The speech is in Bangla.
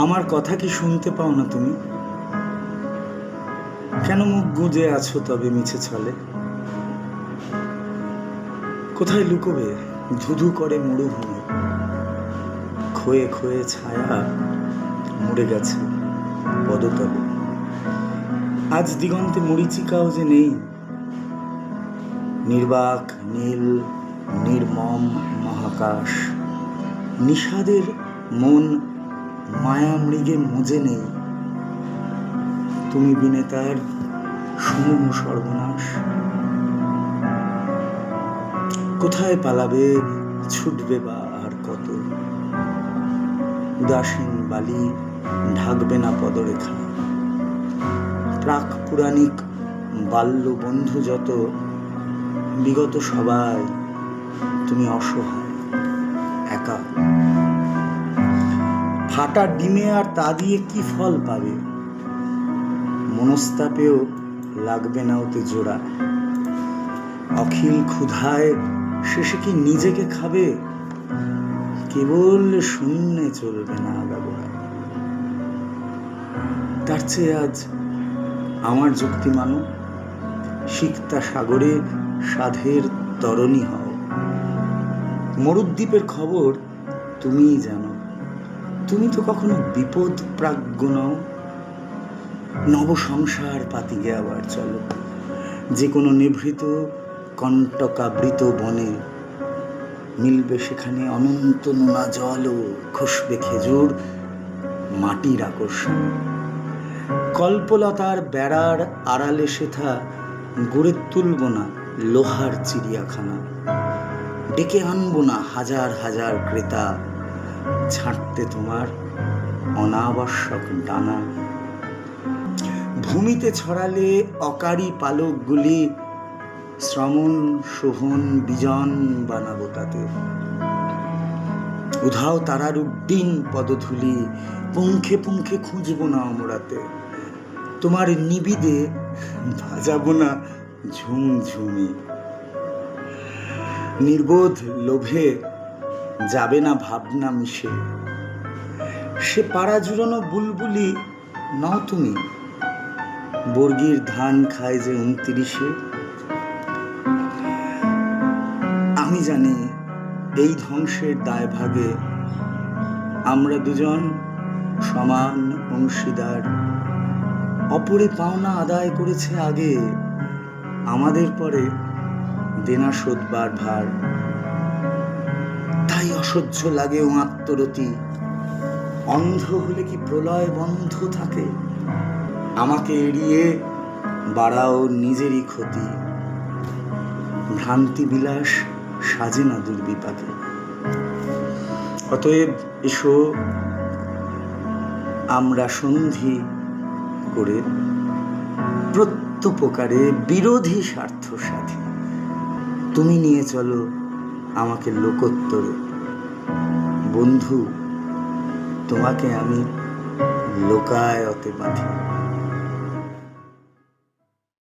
আমার কথা কি শুনতে পাও না তুমি? কেন মুখ গুজে আছো তবে মিছে ছলে? কোথায় লুকোবে ধুধু করে মরুভূমি? ক্ষয়ে ক্ষয়ে ছায়া মরে গেছে পদতলে। আজ দিগন্তে মরীচিকাও যে নেই। নির্বাক নীল নির্মম মহাকাশ, নিষাদের মন মায়া মৃগে মজে নেই। তুমি বিনে তার সমূহ সর্বনাশ। কোথায় পালাবে, ছুটবে বা আর কত? উদাসীন বালি ঢাকবে না পদরেখা। প্রাক পুরাণিক বাল্য বন্ধু যত, বিগত সবাই তুমি অসহায় একা। ফাটা ডিমে আর তা দিয়ে কি ফল পাবে? মনস্তাপেও লাগবে না ওতে জোড়া। অখিল ক্ষুধায় শেষে কি নিজেকে খাবে? কেবল শূন্যে চলবে না আগাগোড়া। তার চেয়ে আজ আমার যুক্তি মানো, সিক্তা সাগরে সাধের তরণী হও। মরুদ্বীপের খবর তুমিই জানো। তুমি তো কখনো বিপদ প্রাজ্ঞ নও। নব সংসার পাতিগে আবার চলো, যে কোনো নিভৃত কণ্টকাবৃত বনে। মিলবে সেখানে অনন্ত নোনা জল ও খসবে খেজুর মাটির আকর্ষণ। কল্পলতার বেড়ার আড়ালে সেথা গড়ে তুলব না লোহার চিড়িয়াখানা। ডেকে আনবো না হাজার হাজার ক্রেতা, ছাঁটতে তোমার অনাবশ্যক ডানা। ভূমিতে ছড়ালে অকারী পালকগুলি, শ্রমণ শোভন বিজন বানাবো তাতে। উধাও তারার উড্ডীন পদধূলি পুঙ্খে পুঙ্খে খুঁজবো না অমরাতে। তোমার নিবিদে বাজাবো না ঝুমঝুমি। নির্বোধ লোভে যাবে না ভাবনা মিশে। সে পাড়া জুড়ানো বুলবুলি নও তুমি, বর্গির ধান খায় যে 29-এ। আমি জানি এই ধ্বংসের দায় ভাগে আমরা দুজন সমান অংশীদার। অপরে পাওনা আদায় করেছে আগে, আমাদের পরে দেনা শোধবার ভার। তাই অসহ্য লাগে ও আত্মরতি। অন্ধ হলে কি প্রলয় বন্ধ থাকে? আমাকে এড়িয়ে বাড়াও নিজেরই ক্ষতি। ভ্রান্তি বিলাস সাজে না দুর্বিপাকে। অতএব এসো আমরা সন্ধি করে প্রত্যুপকারে বিরোধী স্বার্থ সাথী। তুমি নিয়ে চলো আমাকে লোকোত্তরে। বন্ধু, তোমাকে আমি লোকায়তে পাঠি।